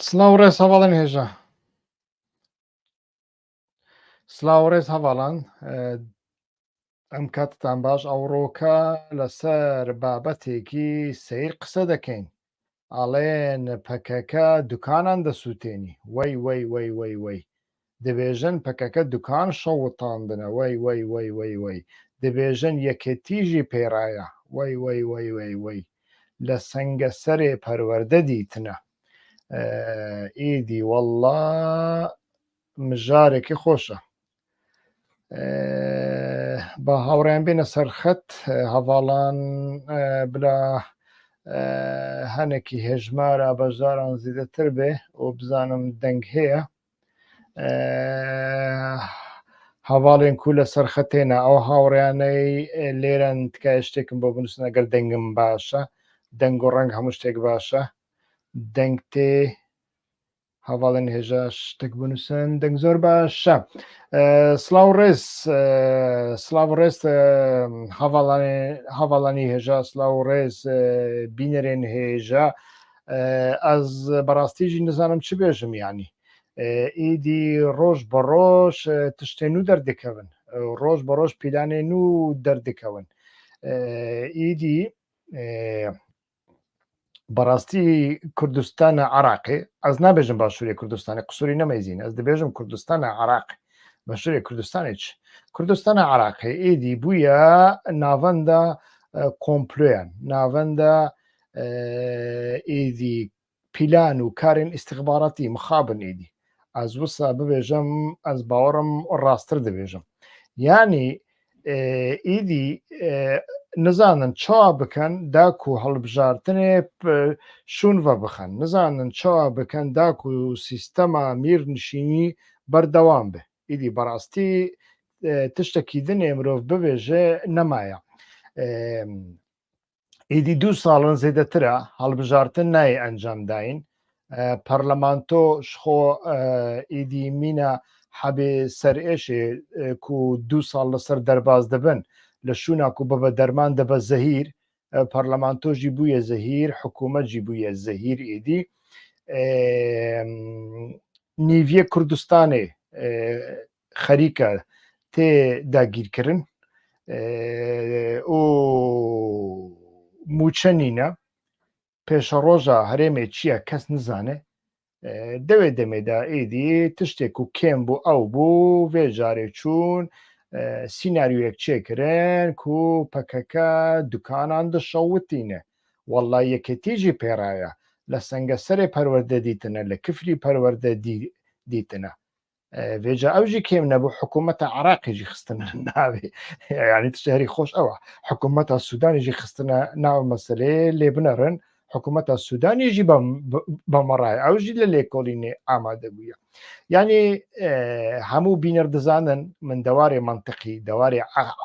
سلااوڕێز هەواڵەن هێژە سلااوڕێز هەواڵان ئەم کاتتان باش ئەوڕۆکە لەسەر بابەتێکی سیر قسە دەکەین ئاڵێن پەکەکە دوکانان دەسووتێنی وەی دەبێژن پەکەکە دوکان شەوتاندنە وەی دەبێژن یەکێتیژی پێڕایە وەی لە سەنگە سەرێ پەروەردە دیتنە ئیدی وەڵڵا مژارێکی خۆشە بە هاوڕێیان بێنە سەرخەت هەواڵان بلا هەنێکی هێژمارە بەژاران زیدەتر بێ و بزانم دەنگ هەیە هەواڵێن کو لە سەرخەتێنە ئەو هاوڕیانەی لێرەن تکای شتێکم بۆ بنووسن ئەگەر دەنگم باشە دەنگ و ڕەنگ هەموو شتێک باشە دەنگ تێ هەواڵێن هێژە شتێک بنووسن دەنگ زۆر باشە سلااو ڕێز هەواڵانی هێژە سلااو ڕێز بینەرێن هێژە ئەس بەڕاستیژی نزانم چ بێژم ینی ئیدی ڕۆژ بە ڕۆژ تشتێن و دەردەکەون ڕۆژ بە ڕۆژ پیلانێن و دەردەکەون ئیدی بەڕاستی کوردستانە عراقی ئەس نابێژم باشووری کوردستانی قسووری نەمەزین ئەس دەبێژم کوردستانە عراق بەشووری کوردستانێک کوردستانە عراقی ئیدی بووە ناوەندە کۆمپلۆیان ناوەندە ئیدی پیلان و کارێن ئیستیخباراتی مخابن ئیدی ئەس وسا ببێژم ئەس باوەڕم ڕاستتر دەبێژم ینی ئیدی نزانن چاوا بکەن داکو هەڵبژارتنێ شوونڤە بخەن نزانن چاوا بکەن داکو و سیستەما میرنشینی بەردەوام بێ ئیدی بەڕاستی تشتێکی دنێ مرۆڤ ببێژێ نەمایە ئیدی 2 ساڵن زێدەترە هەڵبژارتن نایە ئەنجام داین پەرلەمانتۆ شخۆ ئیدی مینە حەبێ سەرئێشێ و 2 ساڵ لەسەر دەرباز دەبن لە شووناک و بەبە دەرمان دەبە زەهیر پەرلەمانتۆژی بوویە زەهیر حکوومەتجی بوویە زەهیر ئیدی نیڤە کوردستانێ خەریکە تێ داگیرکردن و موچە نینە پێشە ڕۆژە هەرێمێ چییە کەس نزانێ دەوێ دەمێدا ئیدی تشتێک و کێم بوو ئەو بوو vێژارێ چوون سینناریوەک چێکردن و پەکەکە دوکانان دەشەوتینە وەڵڵا یەکێتیژی پێڕایە لە سەنگە سەرێ پەروەردە دیتنە لە کفری پەروەردە دیتنە vێجا ئەوژی کێم نەبوو حکوومەتە عراقیژی خستنە ناوێ ینی تشتێری خۆش ئەوە حکوومەتە سوودانیژی خستنە ناو مەسلێ لێ بنەڕن حکوومەتە سوودانیژی بەمەڕای ئەوژی لە لێکۆڵینێ ئامادە بووە ینی هەموو بینەر دەزانن من دەوارێ منطقی دەوارێ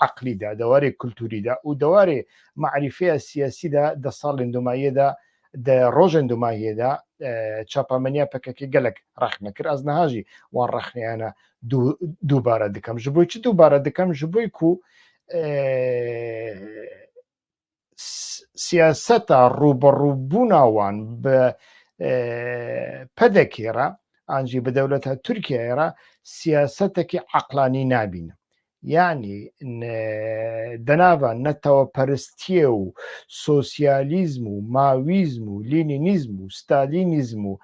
عقلیدا دەوارێ کولتوریدا و دەوارێ معریفەیە سیاسیدا دە ساڵێن دومایەدا ڕۆژێن دوماهێدا چاپەمەنیا پەکەکی گەلک ڕخ نەکرد ئەس نەهاژی وان ڕخنیانە دووبارە دکەم ji بۆی چ دووبارە دکەم ji بۆی ku سیاسەتە ڕوبەڕووبووناوان بە پەدەکێرە ئانجی بە دەولەتە تورکیایێرە سیاسەتێکی عەقلانی نابینم یعنی دەناوە نەتەوە پەرستیە و سۆسیالیزم و ماویزم و لینینیزم و ستالینیزم و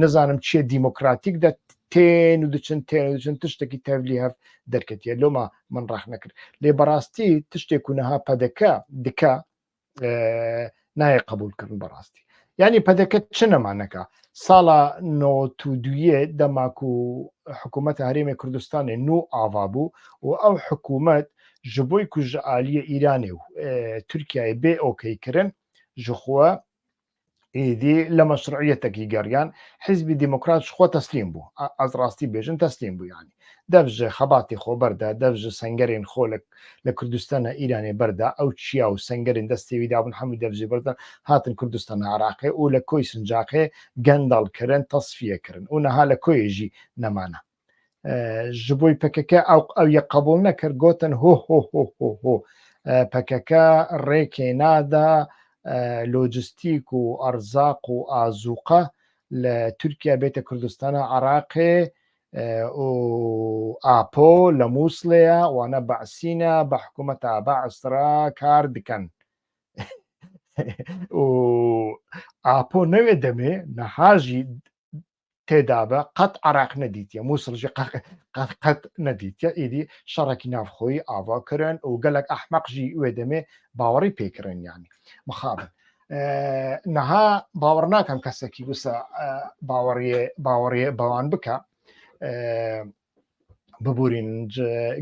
نزانم چیە دیموکراتیک دە تێن و دچن تشتێکی تەڤلی هەف دەرکەتیە لۆمە من ڕاح نەکرد لێ بەڕاستی تشتێک و نەها پەدەکە دکە نایە قبولکردن بەڕاستی ینی پەدەکە چ نەمانەکە ساڵە نۆتودویە دەماک و حکوومەتە هەرێمی کوردستانی نو ئاوا بوو و ئەو حکوومەت ji بۆی ku ji aliyê Îranê û Tirkiyeyê bê okeykirin ji xwe êdî li meşruîyetekî geriyan Hizbî Demokrat ji xwe teslîm bû ez rastî bêjim teslîm bû yanî dev ji xebatê xwe berda dev ji sengerên xwe li Kurdistana Îranê berda ew çiya û sengerên destê wî dabûn hemû dev jî berda hatin Kurdistana Iraqê û li koy sincaqê gendal kirin tasfiye kirin û niha li koyê jî nemane ji bo pekeke ew yek qebûl nekir gotin ho pekeke rêkê nada لۆجستیک و ئەرزاق و ئازوقە لە تورکیا بێتە کوردستانە عراقێ و ئاپۆ لە مووسڵەیە وانە بەعسینە بە حکوومەتە بەعسرا کار دکەن و ئاپۆ نەوێ دەمێ نەهاژی تێدابە قەت عراق نەدیتە مووسڵژی قەت نەدیتە ئیدی شەڕێکی نافخۆی ئاواکردن و گەلک ئەحمەقژی وێ دەمێ باوەڕی پێکردن ینی مخابن نەها باوەڕ ناکەم کەسێکی وسە باوەڕێ بەوان بکە ببورین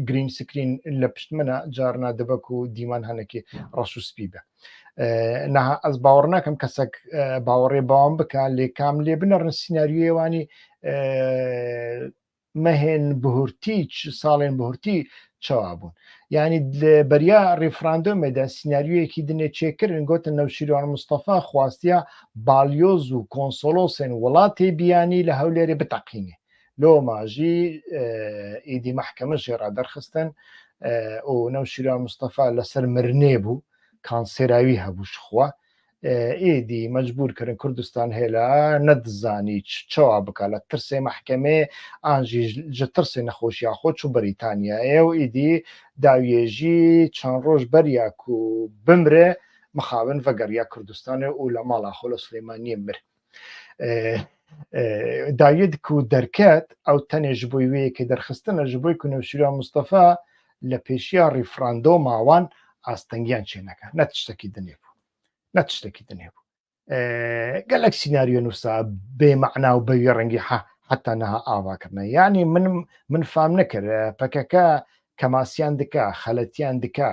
گرین سکرین لە پشت منە جارنا دەبک و دیمان هەنێکی ڕەش و سپی بە نەها ئەس باوەڕ ناکەم کەسێک باوەڕێ بەوان بکە لێ کام لێ بنەڕن سیناریۆیوانی مەهێن بهورتی ساڵێن بهورتی چاوا بوون یعنی بەریا ڕێفراندۆمێدا سیناریۆیەکی دنێ چێکردن گوتن نەوشیروان مستەفا خواستیا بالیۆز و کۆنسۆلۆسێن وڵاتی بیانی لە هەولێرێ بتەقینێ لۆ ماژی ئیدی محکەمە ژێرا دەرخستن و نەوشیروان مستەفا لەسەر مرنێ بوو کانسێراوی هەبووشخوا ئێدی مەجبورکردن کوردستان هێلا نەدزانی چاوا بکە لە ترسێ محکەمێ ئاژی ji ترسێ نەخۆشییا خۆچ و بەریتانیایە و ئیدی داوێژی چەند ڕۆژ بەریاک و بمرێ مخاون ڤەگەریا کوردستانێ و لە ماڵا خۆ لە سلێمانیە مر داوید و دەرکەت ئەو تەنێ ji بۆی وەیەکی دەرخستنە ji بۆی ku نەوشیروان مستەفا لە پێشیا ڕیفراندۆ ماوان ئاستەنگیان چێ نەکە نەت شتێکی دنێ بوو نەت شتێکی دنێ بوو گەلک سیناریۆ نووسا بێمەعنا و بەوی ڕەنگی حتا نەها ئاواکردنە ینی من فام نەکرد پەکەکە کەماسیان دکا خەلەتیان دکا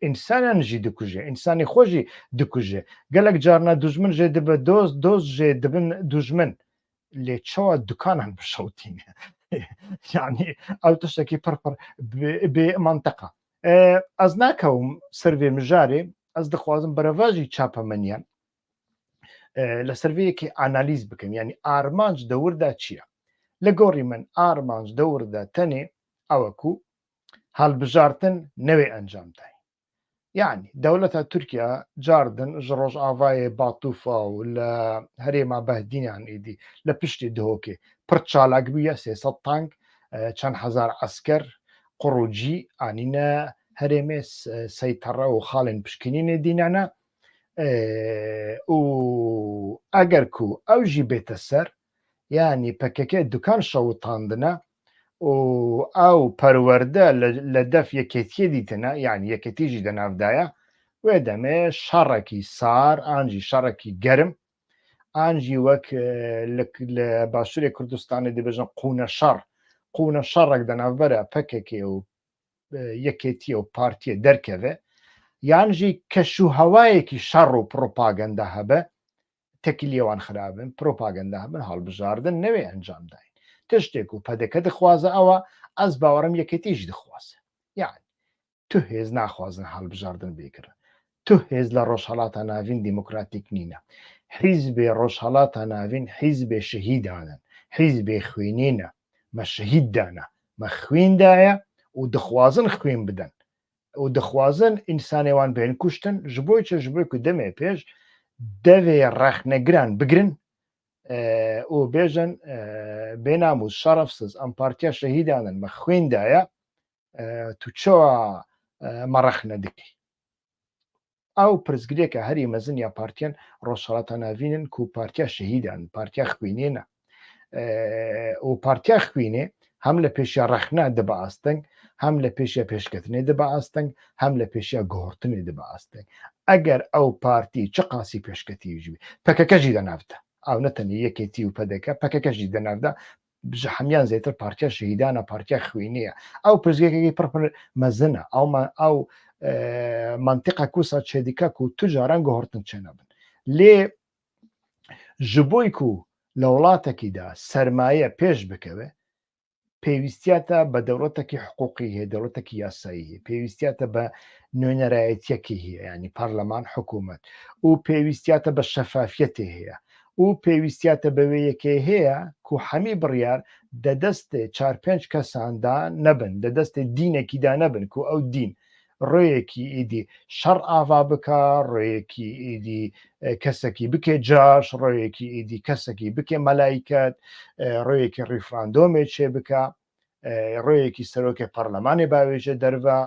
ئینسانیانژی دکوژێ ئینسانی خۆشی دکوژێ گەلک جارنا دوژمن ژێ دبە دۆست ژێ دەبن دوژمن لێ چاوە دوکانان بشەوتینە یعنی ئەو تشتێکی پڕپڕ بێ منتەقە ئەس ناکەوم سەرێ مژارێ ئەس دەخوازم بەرەڤاژی چاپەمەنیان لە سەرڤەیەکی ئانالیز بکەم ینی ئارمانج دەوردا چییە لە گۆڕی من ئارمانج دەوردا تەنێ ئەوەکو هەڵبژارتن نەوێ ئەنجامدای یعنی دەوڵەتە تورکیا جاردن ژ ڕۆژ ئاڤایە باتوفا و لە هەرێما بەهدینیان ئیدی لە پشتی دهۆکێ پڕ چالاک بووە 300 تانک چەند هزار عسکەر قڕوجی ئانینە هەرێمێ سەیتەڕە و خاڵێن پشکنینێ دینانە و ئەگەر کو ئەوژی بێتە سەر ینی پەکەکە دوکان شەوتاندنە و ئەو پەروەەردە لە دەف یەکێتیە دیتنە یعنی یەکەتیژی دەناودایە وێ دەمێ شەڕێکی سار ئانجی شەڕێکی گەرم ئانجی وەک لە باشووری کوردستانی دەبێژن قونە شەڕێک دەناوبەرە پەکێکێ و یەکێتیە و پارتیە دەرکەوێ یانژی کەش و هەوایەکی شەڕ و پرۆپاگەندا هەبە تەکی لێوان خرابن پرۆپاگەندا هەبن هەڵبژاردن نەوێ ئەنجامداین تشتێک و پەدەکە دەخوازە ئەوە ئەس باوەڕم یەکێتیش دەخوازە یعنی تو هێز ناخوازن هەڵبژاردن بێکردن تو هێز لە ڕۆژهەڵاتە ناوین دیموکراتیک نینە حیزبێ ڕۆژهەڵاتە ناوین حیزبێ شەهیدانن حیزبێ خوێنینە مە شەهیددانە مە خوێندایە و دەخوازن خوێن بدەن و دەخوازن ئینسانێوان بێن کوشتن ji بۆی چ ji بۆی ku demê pêş devê rexnegiran bigrin û bêjin bênamûz şerefsiz em partiya şehîdanin me xwêndaye tu çawa me rexne dikî ew pirsgirêke herî mezin ya partiyan Rojhilatê Navîn ku partiya şehîdan partiya xwînê ne û partiya xwînê hem li pêşiya rexne dibe asteng hem li pêşiya pêşketinê dibe asteng hem li pêşiya guhortinê dibe asteng eger ew partî çi qasî pêşketî jî bê pekeke jî de navde ew ne tenê yekêtî û pedeke pekeke jî de navde ji hemiyan zêtir partiya şehîdan e partiya xwînê ye ew pirsgirêkekî pir mezin e ew mantiqa kusa çêdike ku tu caran guhortin çênebin lê ji bo ku li welatekî de sermaye pêş bikeve pêwîstiyata be dewletekî hiqûqî heye dewletekî yasayî heye pêwîstiyata be nûnerayetiyekê heye yanî parleman hikûmet û pêwîstiyata be şefafiyetê heye û pêwîstiyata be wê yekê heye ku hemî biryar de destê 4-5 kesan da nebin de destê dînekî da nebin ku ew dîn ڕۆیەکی ئیدی شەڕ ئاوا بکە، ڕۆیەکی ئیدی کەسێکی بکێ جاش، ڕۆیەکی ئیدی کەسێکی بکێ مەلایکەت، ڕۆیەکی ڕیفراندۆمێ چێ بکە، ڕۆیەکی سەرۆکێ پەرلەمانی باوێژە دەربە،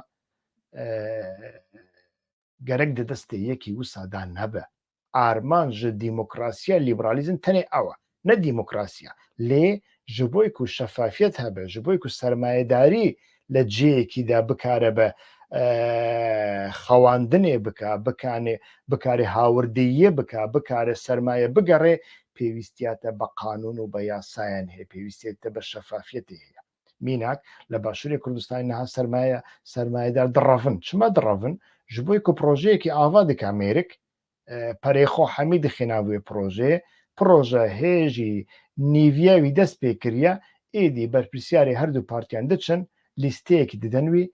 گەرەک دەدەستێ یەکی وسادا نەبە. ئارمان ژە دیموکراسیە لیبرالیزم تەنێ ئەوە نە دیموکراسیە لێ ji بۆی ku şefafiyet hebe ji بۆی ku sermayedarî لە جێیەکیدا بکارە بە خەواندنێ بکە بکارێ هاوردەیە بکە بکارە سەرمایە بگەڕێ پێویستیاتە بە قانون و بە یاسایان هەیە پێویستێتە بە شەفافیەتی هەیە. میناک لە باشووری کوردستانی نەها سەرمایەدار دڕەڤن چما دڕەڤن ji بۆی ku پرۆژەیەکی ئاوا دکا مێرک پەرێخۆ هەمی دخێناوێ پرۆژە هێژی نیڤیاوی دەست پێ کردە ئێدی بەرپرسیاری هەردوو پارتیان دەچن لیستەیەکی ددەنوی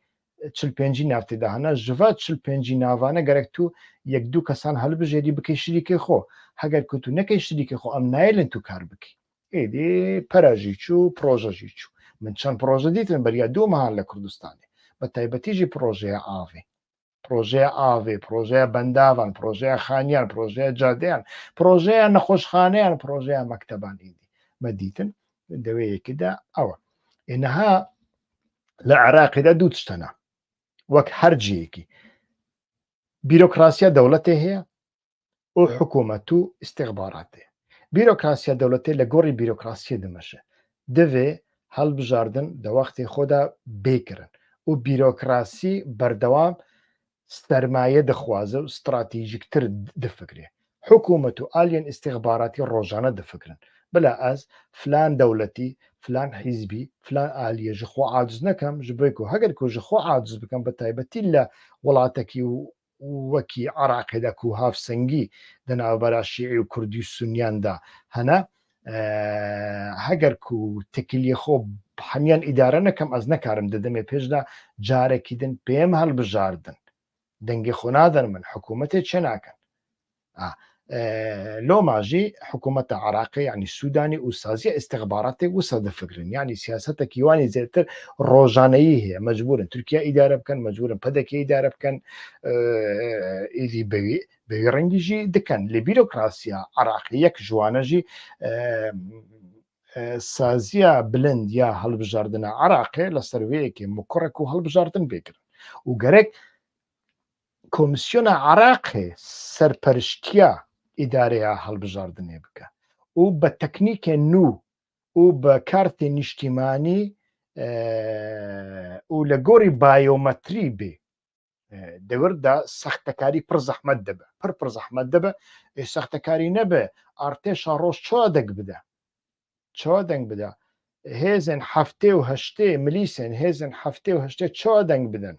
45 نافتێدا هەنا ژڤ 45 ناوانە گەرەک تو یەک دوو کەسان هەڵبژێری بکەی شریکەی خۆ هەگەر کو تو نەکەی شریکە خۆ ئەم نایلن تو کار بکەی ئێدێ پەرەژی چوو پرۆژەژی چوو من چەند پرۆژە دیتن بەریا دوومەهان لە کوردستانی بە تایبەتیژی پرۆژەیە ئاوێ پرۆژەیە ئاوێ پرۆژەیە بەنداوان پرۆژەیە خانیان پرۆژەیە جادیان پرۆژەیە نەخۆشخانەیان پرۆژەیە مەکتەبان ئیدی مەدیتن دەوەیەکیدا ئەوە ئێنەها لە عێراقیدا دوو تشتەنە وەک هەرجیەکی بیرۆکراسیە دەوڵەتێ هەیە و حکوومەت و ئیستیخباراتێ بیرۆکراسیە دەوڵەتێ لە گۆڕی بیرۆکراسیە دەمەشە دەوێ هەڵبژاردن دەوەختی خۆدا بێکردن و بیرۆکراسی بەردەوام سەرمایە دەخوازە و استراتیژیکتر دەفکرێ حکوومەت و ئالیان ئیستیخباراتی ڕۆژانە دەفکرن بلا ئەس فلان دەوڵەتی فلان حیزبی فلان ئالیە ژ خۆ عاجز نەکەم ji بۆی و هەگەر کو ژ خۆ عاجز بکەم بە تایبەتی لە وڵاتێکی وەکی عراقیدا و هافسەنگی دەناوبەرا شیعی و کوردی و سونیاندا هەنا هەگەر کو تکیلی خۆ هەمیان ئیدارە نەکەم ئەس نەکارم دەدەمێ پێشدا جارێکی دن پێم هەڵبژاردن دەنگی خۆ نادەن من حکوومەتێ چێ ناکەن لۆماژی حکوومەتە عراقی ینی سوودانی و سازیە ئستیخباراتی وسە دەفکرن ینی سیاسەتە کیوانی زیاتر ڕۆژانەیی هەیە مەجبورن تورکیا ئیدارە بکەن مەجبورن پەدەکی ئیدارە بکەن ئیدی بەوی ڕەنگیژی دکەن لە بیرۆکراسیە عراقی یەک ژوانەژی سازیە بلند یا هەڵبژاردنە عراقی لە سەروەیەکی مکڕێک و هەڵبژاردن بێکردن و گەرەک کۆمیسیۆنە عراقێ سەرپەرشتیە ئیدارەیە هەڵبژاردنێ بکە و بە تەکنیکێ نو و بە کارتێ نیشتیمانی و لە گۆری بایۆمەتری بێ دەوردا سەختەکاری پڕ زەحمەت دەبە پڕ زەحمەت دەبە سەختەکاری نەبێ ئارتێشە ڕۆژ چوا دەنگ بدە هێزن هەفتێ و هەشتێ ملیسن هێزن هەفتێ و هەشتێ چوا دەنگ بدەن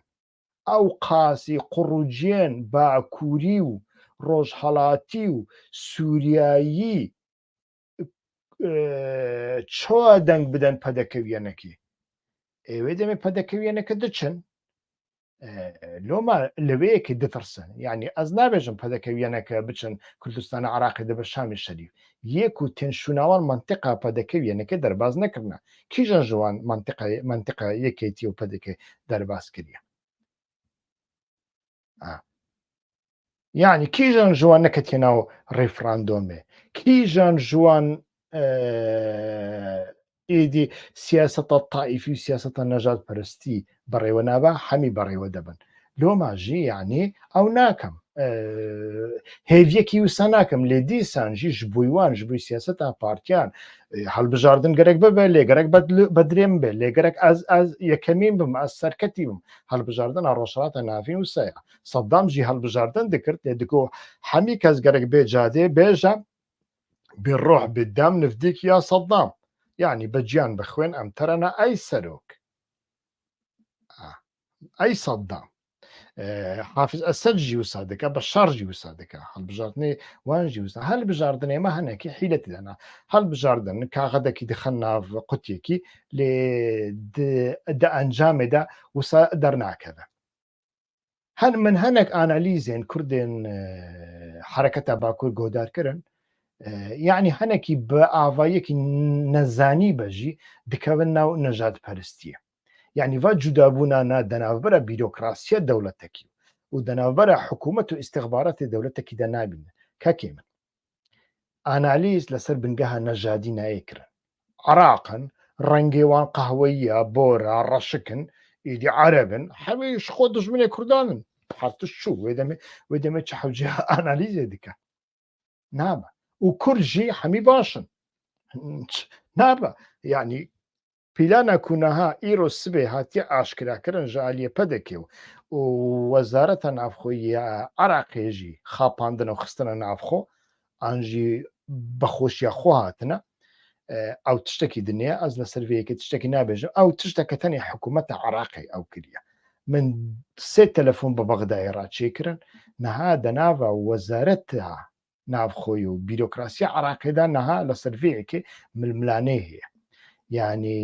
ئەو قاسی قوڕوجێن باکووری و ڕۆژهەڵاتی و سووریایی چوا دەنگ بدەن پەدەکەویەنەکی ئێوێ دەمێ پەدەکەویەنەکە دەچن لۆمە لەوەیەکی دەترسن یعنی ئەس نابێژم پەدەکەویەنەکە بچن کوردستانە عراقی دەبە شامی شەریف یەک و تێنشوناوان منتیقا پەدەکەویەنەکە دەرباز نەکردە کیژە ژوان منتیقا یەکێتی و پەدەکەی دەرباز کردە یعنی کیژان ژوان نەکەتێ ناو ڕێفراندۆمێ کیژان ژوان ئیدی سیاسەتە تائیفی و سیاسەتە نەژاد پەرستی بەڕێوە نابە هەمی بەڕێوە دەبن لۆماژی یعنی ئەو ناکەم هێویەکی وسە ناکەم لێ دیسانژی ژ بوویوان ژ بووی سیاسەتا پارتیان هەڵبژاردن گەرەک ببێ لێگەرەك بەدرێم بێ لێگەرەك ئەز یەکەمین بم ئەس سەرکەتی بم هەڵبژاردن ڕۆژهڵاتە ناوین وسەیە سەددامژی هەڵبژاردن دەکرد لێ دکۆ هەمی کەس گەرەک بێ جادێ بێژە بێڕۆح بێدام نفدێک یا سەددام یعنی بەجیان بخوێن ئەم تەرەنە ئەی سەرۆک ئەی سەددام حافز ئەسەدژی وسا دەکە بە شەڕژی وسا دەکە هەڵبژاردنێ وانژی وسا هەڵبژاردن ئێمە هەنێکی حیلەتی دەنا هەڵبژاردن کاغەدەکی دەخەن ناو قوتێکی لێ دە ئەنجامێدا وسا دەرناکەدە هەن من هەنێک ئانالیزێن کوردێن حرەکەتە باکوور گۆدارکردن یعنی هەنێکی بە ئاوایەکی نەزانی بەژی دکەون ناو نەژاد پەرستیە یعنی وا جودابوونانە دەناوبەرە بیرۆکراسیە دەوڵەتێکی و دەناوبەرە حکوومەت و ئیستیخباراتی دەوڵەتێکیدا نابینە کاکێ من ئانالیز لەسەر بنگەها نەژادی نایەکردن عراقن ڕەنگێوان قەهوەیە بۆرە ڕەشکن ئیدی عەرەبن هەموویش خۆ دژمنێ کوردانن حرتش چوو وێ دەمێ چ حەوجێ ئانالیزێ دیکە نابە و کورژی هەمی باشن نابە یعنی پیلانە کوونەها ئیرۆ سبێ هاتیە ئاشکراکردن ژالیە پەدەکێ و وەزارەتە نافخۆیە عراقێژی خاپاندنە و خستنە نافخۆ ئانژی بەخۆشیە خۆ هاتنە ئەو تشتێکی دنیا ئەس لە سەرڤەیەکی تشتێکی نابێژە ئەو تشتەکە تەنی حکوومەتە عراقی ئەو کردە من سێ تەلەفۆن بە بەغدای ڕاچێکردن نەها دەناوە وەزارەتە نافخۆی و بیرۆکراسی عراقیدا نەها لە سەرڤەیەکی ململانەی هەیە یعنی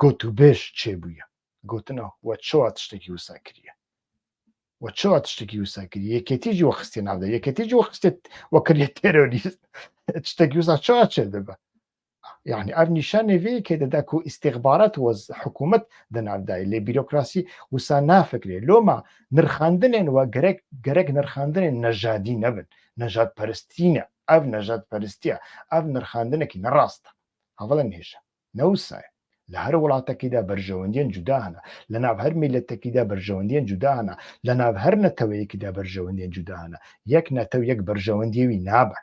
گوت و بێش چێبووە گوتنەوە وە چۆوە تشتێکی وساکریە وە چۆوە تشتێکی وساکری یەکێتیجی وەخستی ناودە یەکێتیجی وەخستێت وەکردێت تێرۆریست تشتێکی وسا چۆوە چێ دەبە یعنی ئەف نیشانێ وەیەکێ دەدا و ئیستیخبارات وەز حکوومەت دەناودای لێ بیرۆکراسی وسا نافکرێ لۆما نرخاندنێن وە گەرەک نرخاندنێن نەژادی نەبن نەژاد پەرستینە ئەف نەژاد پەرستیە ئەف نرخاندنێکی نەڕاستە هەوڵە نێژە نەوسایە لە هەر وڵاتەکەیدا بەرژەوەندیان جودا هەنا لە ناو هەر میلەتێکیدا بەرژەوەندیان جودا هەنا لە ناو هەر نەتەوەیەکیدا بەرژەوەندیان جودا هەنا یەک نەتەو یەک بەرژەوەندیەوی نابە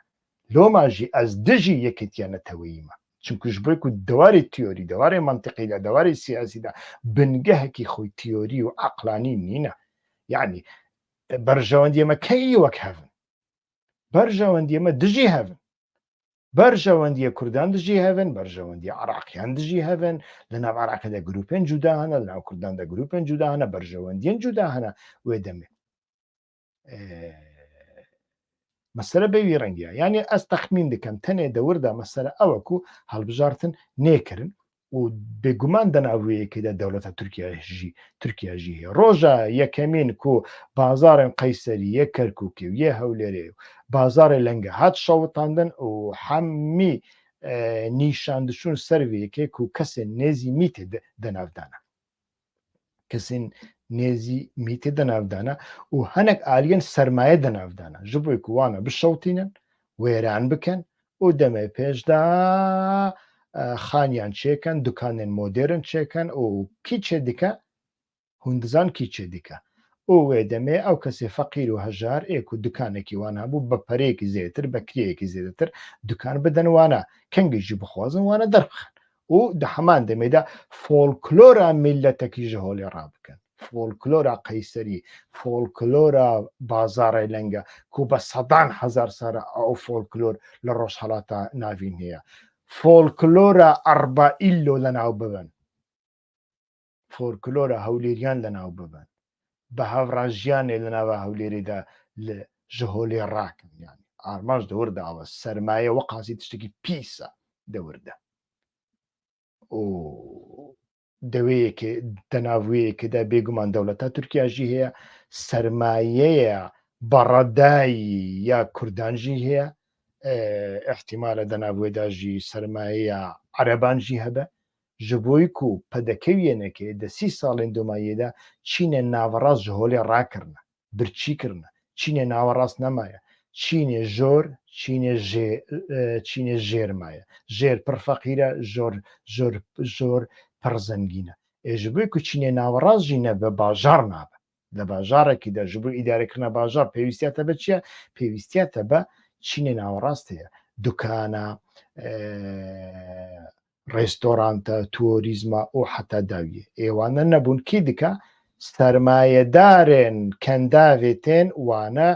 لۆماژی ئەس دژی یەکێتیان نەتەوەییمە چونکوش بۆی و دەواری تیۆری دەواری منطقیدا دەواری سیاسیدا بنگەهێکی خۆی تیۆری و عقلانی نینە یعنی بەرژەوەندیەمە کەی وەک هەڤن بەرژەوەندیەمە دژی هەڤن بەرژەوەندیە کوردان دژی هەڤن بەرژەوەندی عراقیان دژی هەڤن لە ناو عراقدا گروپێن جودا هەنە لە ناو کورداندا گروپێن جودا هەنە بەرژەوەندیان جودا هەنە وێ دەمێ مەسەرە بەوی ڕەنگە یعنی ئەس تەخمین دەکەم تەنێ دەوردا مەسەرە ئەوەکو هەڵبژارتن نێکردن و بێگومان دەناوەیەکیدا دەوڵەتە تورکیاژی هەیە ڕۆژە یەکەمین و بازارێن قەیسەری یە کەرکووکی و یە هەولێرێ و بازارێ لەنگە هات شەوتاندن و هەممی نیشاندشون سەرڤەیەکێک و کەسێ نێزی میتێ دەناودانە کەسێن نێزی میتێ دەناودانە و هەنێک ئالیەن سەرمایە دەناودانە ژ بۆی کووانە بشەوتینن وێران بکەن و دەمە پێشدا خانیان چێکەن دوکانێن مۆدێرن چێکەن و کیچێ دیکە هوندزان کیچێ دیکە و وێ دەمێ ئەو کەسێ فەقیر و هەژار ئێک و دوکانێکی وان هەبوو بە پەرەیەکی زێتر بە کرەیەکی زێدەتر دوکان بدەن وانە کەنگێژی بخوازن وانە دەربخن و دە هەمان دەمێدا فۆلکلۆرە میلەتێکی ژە هۆڵێ ڕابکەن فۆلکلۆرە قەیسەری فۆلکلۆرە بازارە لەنگە کو بە سەدان هەزار سارە ئەو فۆلکلۆر لە ڕۆژهەڵاتە ناوین هەیە فۆلکلۆرە ئەربائیلۆ لە ناو ببن فۆلکلۆرە هەولێریان لە ناو ببن بە هاوڕاژیانێ لە ناوە هەولێریدا لە ژەهۆلێ ڕاکن یان ئارماش دەورداوە سەرمایە وە قازی تشتێکی پیسە دەوردە دەوەیەکێ دەناوەیەکەدا بێگومان دەوڵەتە تورکیاژی هەیە سەرمایەیە بەڕەدایی یا کوردانژی هەیە احتیمالە دەناوێداژی سەرمایەیە عەرەبانژی هەبە ji بۆی ku pedekevyenekê di 30 salên domayê de Çînê nawerast ji holê rakirine birçîkirine Çînê nawerast nemaye Çînê jor Çînê jêr maye jêr pir feqîr e jor pir zengîn e ji bo ku Çînê nawerast jî nebe bajar nabe li bajarekî de ji bo îdarekirina bajar pêwîstiya te be çi ye pêwîstiya te be Çînê nawerast heye dukana ڕێستۆرانتە توۆریزمە ئەو حتا داویە ئێوانە نەبوون کی دیکە سەرمایەدارێن کەنداوێتێن وانە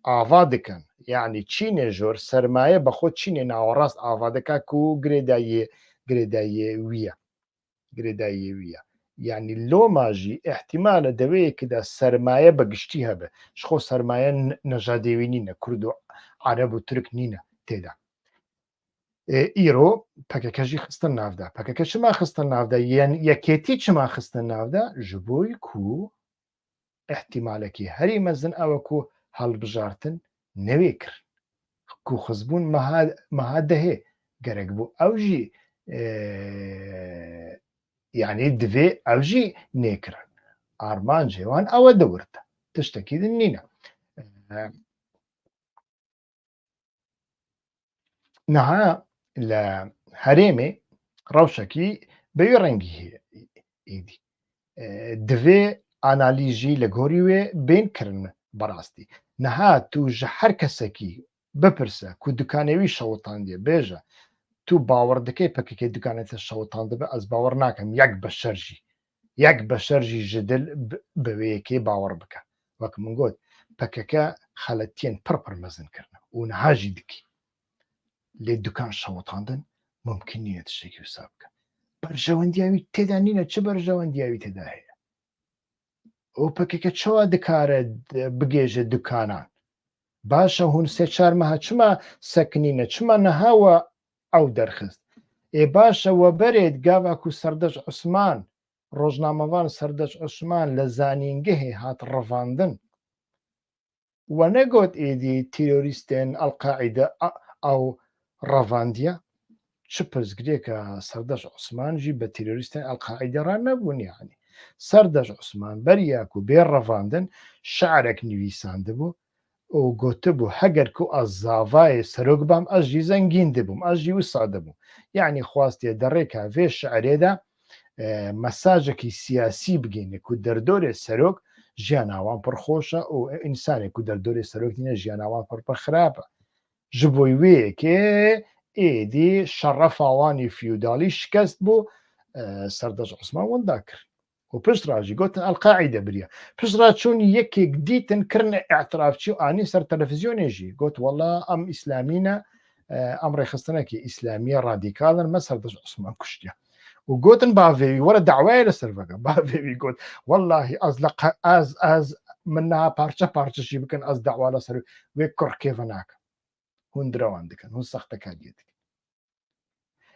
ئاوا دکەن یعنی چینێ ژۆر سەرمایە بەخۆ چینێ ناوەڕاست ئاوا دەکا و گرێداییە ویە یعنی لۆماژی احتیمالە دەوەیەکدا سەرمایە بەگشتی هەبێ خۆ سەرمایە نەژادێوی نینە کورد و عەرەب و تورک نینە تێدا ئیرۆ پەکەکەژی خستن ناودا پەکەکە چما خستن ناودا یەکێتی چما خستن ناودا ji بۆی ku احتیمالێکی هەری مەزن ئەوە ku هەڵبژارتن نەوێ کرد ku خزبوون مەها دەهێ گەرەک بوو ئەو ژی یعنی divê ew jî nêkirin armancê wan ew e diwirte tiştekî din nîne niha li herêmê rewşekî bêyî rengî heye êdî divê analîz jî li gorî wê bên kirin berastî niha tu ji her kesekî bipirse ku dukanê wî şewitandiye bêje tu bawer dikî pekekê dukanê te şewitan dibe ez bawer nakim yek beşer jî ji dil bi wê yekê bawer bike wek min got pekeke xeletiyên pir mezin kirine û niha jî dikî lê dukan şewitandin mumkin nîne tiştekî wisa bike berjewendiya wî têda nîne çi berjewendiya wî têda heye û pekeke çawa dikare bigêje dukanan baş e hûn sê çar meha çima sekinîne çima niha we ew derxist ê baş e we berê gava ku Serdeş Osman rojnamevan Serdeş Osman li zanîngehê hat revandin we negot êdî terorîstên Elqaîde ew revandiye çi pirsgirêka Serdeş Osman jî bi terorîstên Elqaîde re nebûn yani Serdeş Osman beriya ku bê revandin şeirek nivîsandibû û gotibû heger ku ez zavayê serok bam ez jî zengîn dibûm ez jî wisa dibûm yani xwastiye derêka vê şeirê de mesajekî siyasî bigîne ku derdorê serok jiyana wan pir xweş e û însanê ku derdorê serok dîne jiyana wan pir xirab e ji bo wê yekê êdî şerefa wanî feodalî şikest bû Serdeş Osman wenda kir û piştre jî gotin Elqaîde biriye piştre çûn yekêk dîtin kirine etirafçî û anî ser televizyonê jî got wela em îslamî ne em rêxistinekî îslamî radîkal in me Serdeş Osman kuştiye û gotin bavê wî were dewayê li ser veke bavê wî got wellahî ez min niha parça parça jî bikin ez dewa li ser wê kur kêfa nakim hûn direwan dikin hûn sextekariyê dikin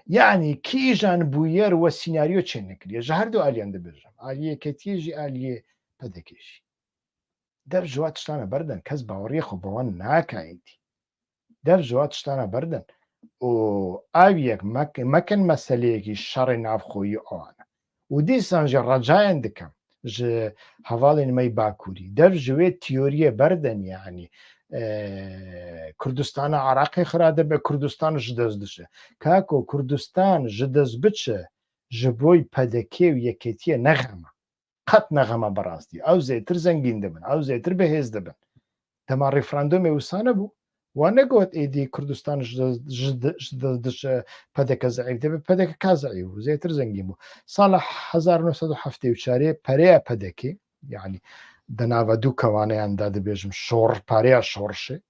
yani kîjan bûyer we sînaryo çê nekiriye ji her du aliyan dibêjim aliyê ketiyê jî aliyê pedekê jî dev ji we tiştane berdin kes baweriyê xwe bi wan nake êdî dev ji we tiştane berdin û ev yek mekin meseleyekî şerê navxweyî wan e û dîsan jî recayên dikim ji hevalên me bakurî dev ji wê teoriyê berdin yani Kurdistana Iraqê xira dibe Kurdistan ji dest dişe kako Kurdistan ji dest biçe ji bo pedekê û yekêtiyê nexeme qet nexeme berastî ew zêtir zengîn dibin ew zêtir bihêz dibin dema referandumê wisa nebû we negot êdî Kurdistan ji dest dişe pedeke zeyîf dibe pedeke ka zeyîf bû zêtir zengîn bû sala 1974 pereya pedekê yani di nava du kewaneyan de dibêjim pareya şorşê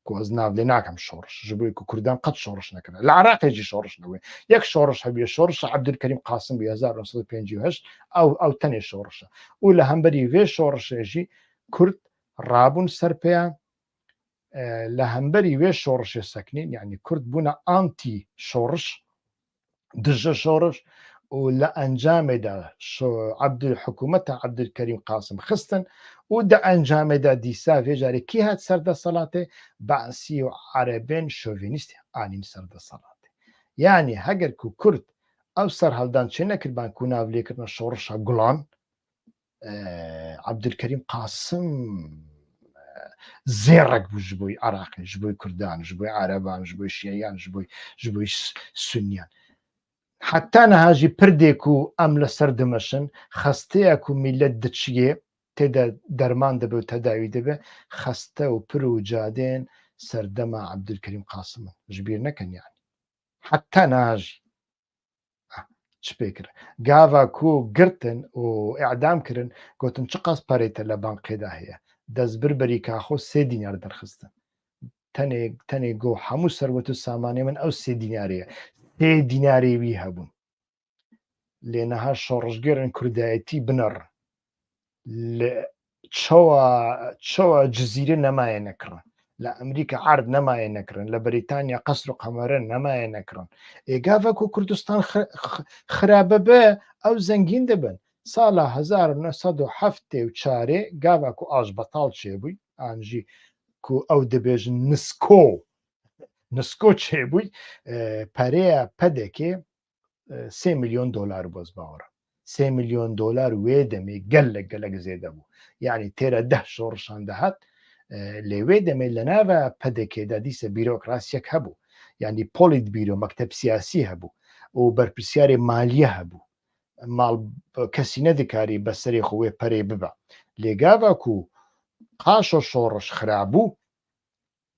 ku ez nav lê nakim şorş ji bo ku Kurdan qet şorş nekirine li Iraqê jî şorş nebûye yek şorş hebiye şorşa Ebdulkerîm Qasîm bûye 1958 ew tenê şorş e û li hemberî vê şorşê jî Kurd rabûn ser pêya li hemberî vê şorşê sekinîn yani Kurd bûne antî şorş dijî şorş û li encamê de hikûmeta Ebdulkerîm Qasîm xistin û di encamê de dîsa vê carê kî hat serdesalatê Bersî û erebên şovînîst anîn serdesalatê yani heger ku Kurd ew serhildan çê nekiriban ku nav lêkirina şorşa Gulan Ebdulkerîm Qasîm zêrek bû ji bo Iraqê ji bo Kurdan ji bo Ereban ji bo Şiyeyan ji bo Sunniyan heta niha jî pirdê ku em li ser dimeşin xesteya ku millet diçiye têde derman dibe û tedawî dibe xeste û pir û cadên serdema Ebdulkerîm Qasîm in ji bîr nekin yani heta niha jî çi pê kirin gava ku girtin û e'dam kirin gotin çi qas perê te li bankê de heye destbirberîka xwe 3 dînar derxistin tenê got hemû serwet û samanê min ew 3 dînarê ye 3 dînarê wî hebûn lê niha şoreşgerên Kurdayetî binir li çawa cizîrê nemaye nekirin li Emerîka erd nemaye nekirin li Brîtanya qesr û qemerin nemaye nekirin ê gava ku Kurdistan xira bibe ew zengîn dibin sala 1974 gava ku ajbetal çêbûy an jî ku ew dibêjin nisko çêbûy pereya pedekê 3 milyon dolar bû ez bawer 3 ملیۆن دلار وێ دەمێ گەلێک زێدە بوو یعنی تێرە 10 شۆڕشان دەهات لێوێ دەمێ لە ناوە پەدەکێدا دیسە بیرۆکراسیەک هەبوو یعنی پۆلیت بیرۆ مەکتەب سیاسی هەبوو و بەرپرسیارێ مالیە هەبوو ماڵ کەسی نەدیکاری بەسەری خۆێ پەرێ ببە لێگاواکو قاشە شۆڕش خراببوو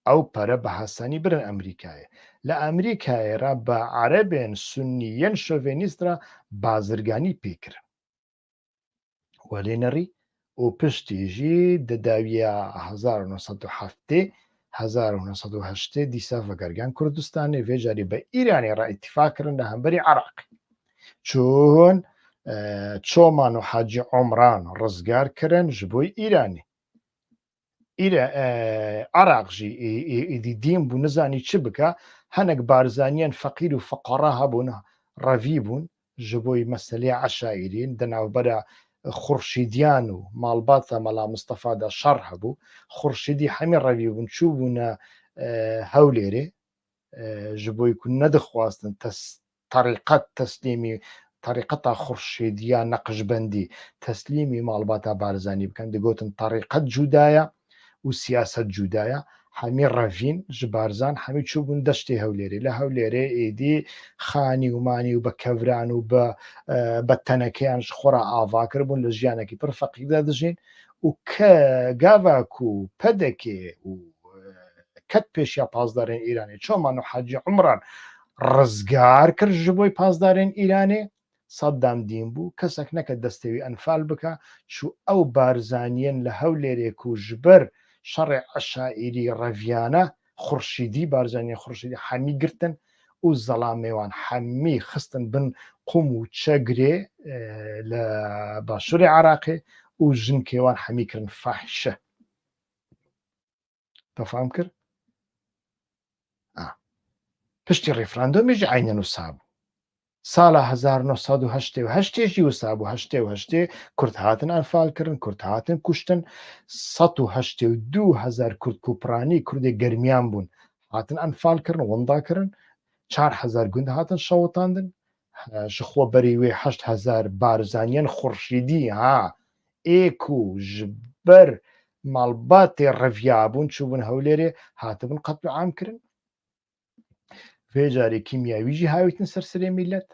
ئەو پەرە بە حەسانی برن ئەمریکایە لە ئەمریکایێرا بە عەرەبێن سونیەن شۆڤێنیسترا بازرگانی پێکردن وەلێنەڕی و پشتیژی دەداویە 1970 دیسا ڤەگەرگان کوردستانی vێژاری بە ئیرانی ڕائیتیفاکردن لە هەمبەری عراق چۆن چۆمان و حاجی عۆمران ڕزگار کردن ji بۆی ئیرانی عراقژی ئیدی دیم بوو نزانی چ بکە هەنێک بارزانیان فەقیر و فەقەڕا هەبوون ڕەوی بوون ji بۆی مەسەلەی عەشائیرین دەناوبەرە خوڕشیدیان و ماڵباتە مەلا مستەفادا شەڕ هەبوو خوڕشیدی هەمی ڕەوی بوون چوو بوونە هەولێرێ ji بۆی کو نەدەخواستن تەریقەت تەسلیمی طریقەتا خوڕشیدیان نەقشبەندی تەسلیمی ماڵباتە بارزانی بکەن دەگوتن طریقەت جودایە و سیاست جودایە هەمی ڕەڤین ji بارزان هەمی چوو بوون دەشتی هەولێرێ لە هەولێرێ ئێدی خانی ومانی و بە کەوران و بە تەنەکەیان خۆرا ئاواکرد بوون لە ژیانێکی پڕ فەقیردا دەژین و کە گاواک و پەدەکێ و کەت پێشیا پازدارێن ئیرانی چۆمان و حاجی عومران ڕزگار کرد ji بۆی پازدارێن ئیرانێ سەددام دین بوو کەسێک نەکە دەستەوی ئەنفال بکە چوو ئەو بارزانیان لە هەولێرێک و ژبەر شەڕێ عەشائیری ڕەڤیانە خوڕشیدی بارزانیە خوڕشیدی هەمی گرتن و زەڵامێوان هەمی خستن بن قوم و چەگرێ لە باشووری عراقێ و ژنکێوان هەمی کردن فاحیشە تەفام کرد پشتی ڕیفراندۆمیژی عینەن و سابوو ساڵە 1970 وسا بوو هەشتێ کورد هاتن ئەنفالکردن کورد هاتن کوشتن 1970 کورد کوپرانی کوردێک گەرمیان بوون هاتن ئەنفالکردن وەنداکردن 4,000 گوند هاتن شەوەتاندن ji خۆ بەری وێ 8,000 بارزانیان خوڕشیدی ئێک و ji ber ماڵباتێ ڕەڤیا بوون چوو بوون هەولێرێ هاتبوون قەتل عامکردن vێژاری کیمیاویژی هاویتن سەرسرێ میلەت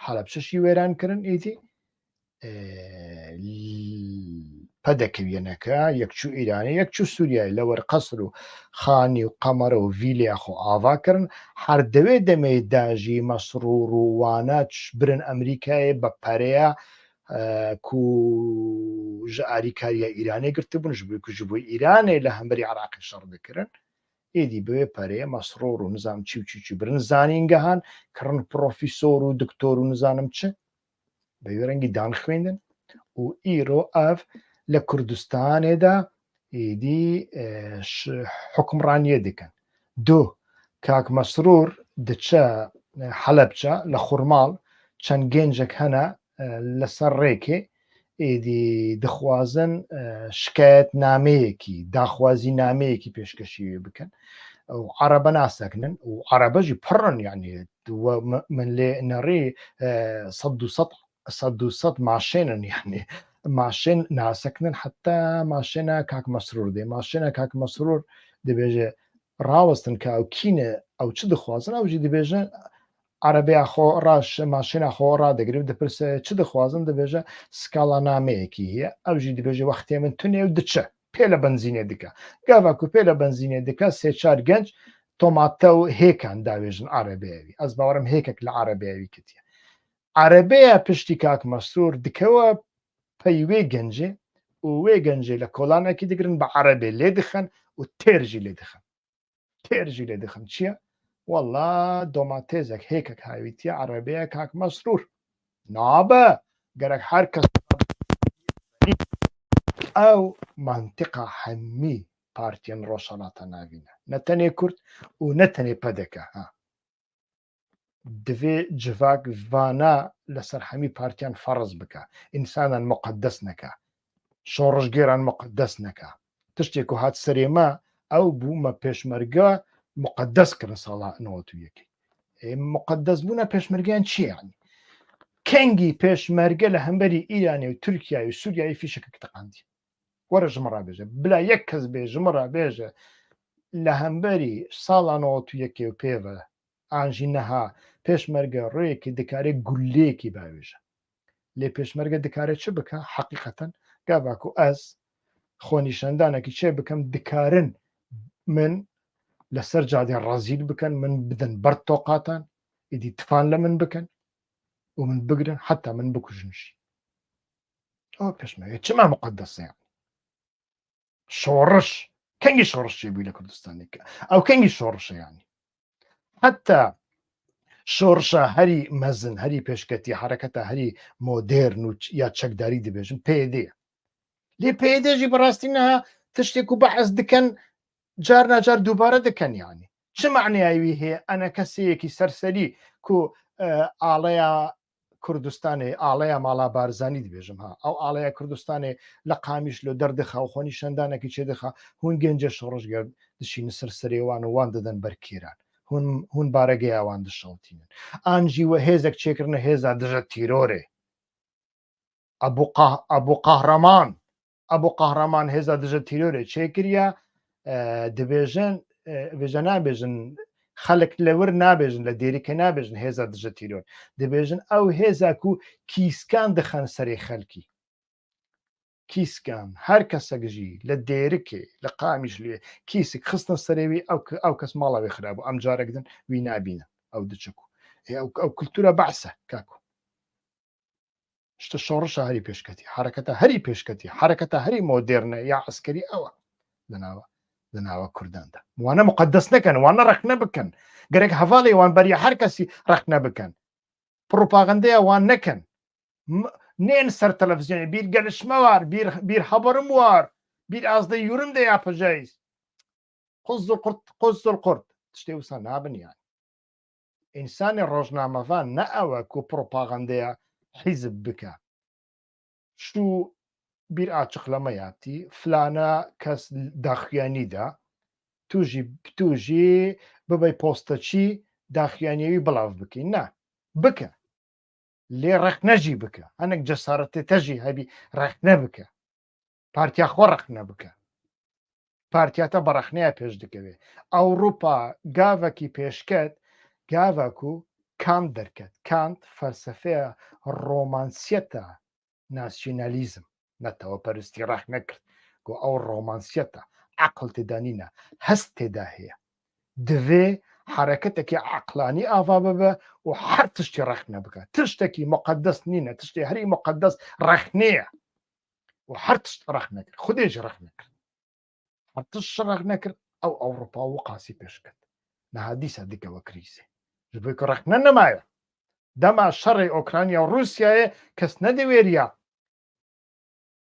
حەلەبچەشی وێرانکردن ئیدی پەدەکەوێنەکە یەکچوو ئیرانی یەکچوو سووریای لە وەرقەسر و خانی و قەمەرە و ڤیلیاخۆ ئاواکردن هەر دەوێ دەمێ داژی مەسرور و وانە برن ئەمریکایە بە پەرەیە کو ji ئاریکاریە ئیرانێ گرتبوون ji بۆی ئیرانێ لە هەمبەری عراقی شەڕ دەکردن ئێدی بوێ پەرەیە مەسرۆر و نزانم چی برن زانینگەهان کڕن پرۆفیسۆر و دکتۆر و نزانم چ بەوێ ڕەنگی دان خوێندن و ئیرۆ ئەف لە کوردستانێدا ئێدی حکمڕانیە دەکەن دۆ کاک مەسرۆر دچە حەلەبچە لە خوڕماڵ چەند گەنجێک هەنە لەسەر ڕێکێ ئێدی دەخوازن شکایەت نامەیەکی داخوازی نامەیەکی پێشکەشی بکەن و عەرەبە ناسەکنن و عەرەبەژی پڕن یعنی من لێ نەڕێ 100 ماشێنن یعنی ماشێن ناسەکنن حتا ماشێنە کاک مەسرۆر دێ ماشێنە کاک مەسرۆر دەبێژێ ڕاوەستن کە ئەو کینە ئەو چ دەخوازن ئەوژی دەبێژە عەرەبەیە خۆ ڕاش ماشێنە خۆ ڕادەگرێت دەپرسە چ دەخوازن دەبێژە سکاڵا نامەیەکی هەیە ئەوژی دەبێژێ وەختێ من تونێ و دچە پێ لە بنزینێ دکە گاواکو پێ لە بنزینێ دکە 3-4 گەنج تۆماتە و هێکان داوێژن عەرەبەیەوی ئەس باوەڕم هێکێک لە عەرەبەیەوی کردیە عەرەبەیە پشتی کاک مەسرۆر دکەوە پەی وێ گەنجێ و وێ گەنجێ لە کۆڵانێکی دەگرن بە عەرەبێ لێ دخەن و تێرژی لێ دخەن چییە؟ وەڵا دۆماتێزێک هێکێک هاویتیە عەرەبەیە کاک مەسرۆر نابە گەرەک هەر کەس ئەو مانتیقا هەممی پارتیان ڕۆژهەڵاتە ناوینە نەتەنێ کورد و نەتەنێ پەدەکە دەوێ جڤاک ڤانە لەسەر هەمی پارتیان فەرز بکە ئینسانان مقدس نەکە شۆڕژگێران مقدس نەکە تشتێک و هات سەرێمە ئەو بوومە پێشمەرگە مقدس کردن ساڵا 91 مقدس بوونە پێشمەرگیان چییانی کەنگی پێشمەرگە لە هەمبەری ئیرانی و تورکیای و سووریایی فیشەکە تەقاندی وەرە ژمڕا بێژە بلا یەک کەس بێ ژمڕا بێژە لە هەمبەری ساڵانەوە تو یەکێ و پێوە ئاژی نەها پێشمەرگە ڕێیەکی دکارێت گولەیەکی باوێژە لێ پێشمەرگە دکارێت چ بکە حەقیقەتەن گاواک و ئەس خۆنیشەندانێکی چێ بکەم دکارن من لەسەر جادێ ڕازیل بکەن من بدەن بەر تۆقاتان ئیدی تفان لە من بکەن و من بگرن حتا من بکوژنشی ئەو پێشمەرگە چما مقدسیان شۆڕش کەنگی شۆڕشی بووی لە کوردستانێکە ئەو کەنگی شۆڕشە ینی حتا شۆڕشە هەری مەزن هەری پێشکەتی حرەکەتە هەری مۆدێرن و یا چەکداری دەبێژن پێدەیە لێ پێدێژی بەڕاستی نەها تشتێک و بەحەز دکەن جار ناجار دووبارە دەکەن ینی چ معنیاوی هەیە ئەنە کەسەیەکی سەرسەری کو ئاڵەیە کوردستانی ئاڵەیە ماڵا بارزانانی دەبێژم ها ئەو ئاڵەیە کوردستانی لە قامیش لە دەردەخا و خۆنی شەندانێکی چێدەخا هون گەنجە شۆڕژگەر دشین سەرسەرێوان و وان دەدەن بەرکێران هون بارەگەی ئەوان دشەڵتینن ئانجی وە هێزێک چێکردنە هێزا دژە تیرۆرێ ئەبوو قەهڕەمان هێزا دژە تیرۆرێ چێکردە دەبێژن بێژە نابێژن خەڵک لەور نابێژن لە دێریکە نابێژن هێزا دژە تیرۆر دەبێژن ئەو هێزاک و کیسکان دەخەن سەری خەلکی کیسکان هەر کەسەگژی لە دێرکێ لە قامیش لێ کیسک خستن سەرێوی ئەو کەس ماڵەوەی خرابوو ئەم جارێکدن وی نبینە ئەو دچکو ئەو کولتورە بەعسە کاکو شتە شۆڕشە هەری پێشکەتی حرەکەتە هەری پێشکەتی حرەکەتە هەری مۆدێرنە یا عسکەری ئەوە لەناوە کورداندا وانە مقدس نەکەن وانە ڕەخ نەبکەن گەرێک هەڤاڵی وان بەری هەر کەسی ڕەخ نەبکەن پڕۆپاغەندەیە وان نەکەن نێن سەر تەلەڤیزیۆنی بیر گەلشمەوار بیر هەبڕم وار بیر ئازدە یورم دەیا پەژەیز قوز قورت شتێ وسا نابنیان ئینسانی ڕۆژنامەڤان نە ئەوە کو پڕۆپاغەندەیە حیزب بکە شو بیر ئاچق لەمە یاتی فلانە کەس داخوێنیدا توژی ببەی پۆستەچی داخوێنیەوی بڵاو بکەین نا بکە لێ ڕەخ نەژی بکە هەنێک جەسارەتێ تەژی هەبی ڕەخ نەبکە پارتیا خۆ ڕەخ نەبکە پارتیاتە بەڕەخنەیە پێش دەکەوێ ئەوروپا گاڤێکی پێشکەت گاڤک و کانت دەرکەت کانت فەلسەفەیە ڕۆمانسیەتە ناسیۆنالیزم نەتەوە پەرستی ڕەخ نەکرد گۆ ئەو ڕۆمانسیەتە عەقڵ تێدا نینە هەست تێدا هەیە دەوێ حرەکەتێکی عەقلانی ئاوا ببە و هەر تشتی ڕەخ نەبکە تشتێکی مقدس نینە تشتی هەری مقدس ڕەخنەیە و هەر تشت ڕەخ نەکرد خودێژ ڕەخ نەکرد هەر تشت ڕەخ نەکرد ئەو ئەوروپا و قاسی پێشکەت نەها دیسە دیکەوە کریسێ ji bo ku rexne nemaye dema şerê Ukrayna û Rûsyayê kes nedewêriya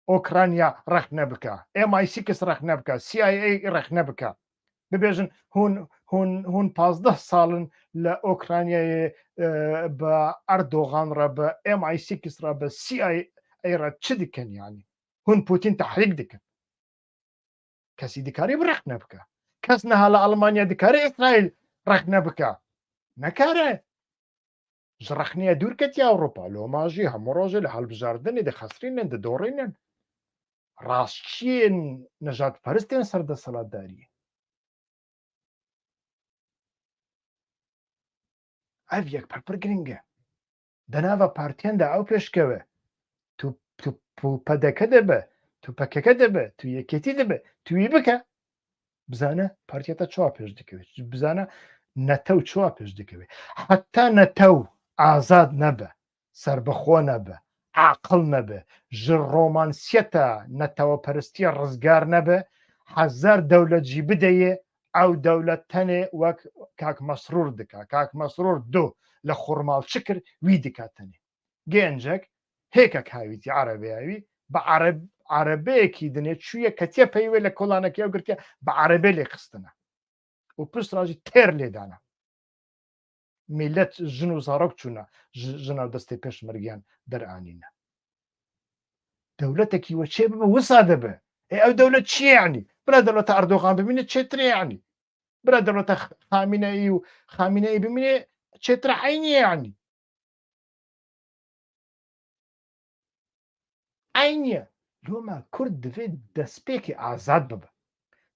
Ukrayna rex nebike MI6 rex nebike CIA rex nebike bibêjin hûn 15 salin li Ukraynayê bi Erdogan re bi MI6 re bi CIA re çi dikin yanî hûn Putin tehrîk dikin kesî dikarî bi rex nebike kes niha li Almanya dikarî İsraîl rex nebike نەکارە ji rexnêya dûr ketiya Ewropa loma jî hemû rojê li hilbijartinê dixesirînin didorînin rastçiyên nejatperistên serdeshilatdariyê ev yek pir giring e di nava partiyan de ew pêşkeve tu pedeke dibe tu pekeke dibe tu yekêtî dibe tu wî bike bizane partiya te çawa pêş dikeve bizane نەتەو چوا پێش دەکەوێت حتا نەتەو ئازاد نەبە سربەخۆ نەبە عاقڵ نەبە ژ ڕۆمانسیەتە نەتەوە پەرستیە ڕزگار نەبە حەزار دەولەتجی بدەیە ئەو دەولەت تەنێ وەک کاک مەسرور دکا کاک مەسرور دۆ لە خورماڵ چ کرد وی دکاتەنێ گەنجێک هێکێک هاویتی عەرەبیاوی بە عەرەبەیەکی دنێت چوویە کەتیە پەیوێ لە کۆڵانەکەی ئەو گرتیە بە عەرەبێ لێ خستنە و پشت ڕاژی تێر لێدانە میلەت ژن و زارۆک چوونە ژنە و دەستی پێشمەرگیان دەرئانینە دەولەتێکی وە چێ ببە وسا دەبێ ئەو دەولەت چیە یعنی برا دەوڵەتە ئەردۆغان ببینێت چێترێ یعنی برا دەوڵەتە خامینەیی و خامینەیی ببینێ چێترە عەینی یعنی عینیە لۆمە کورد دەوێت دەستپێکی ئازاد ببە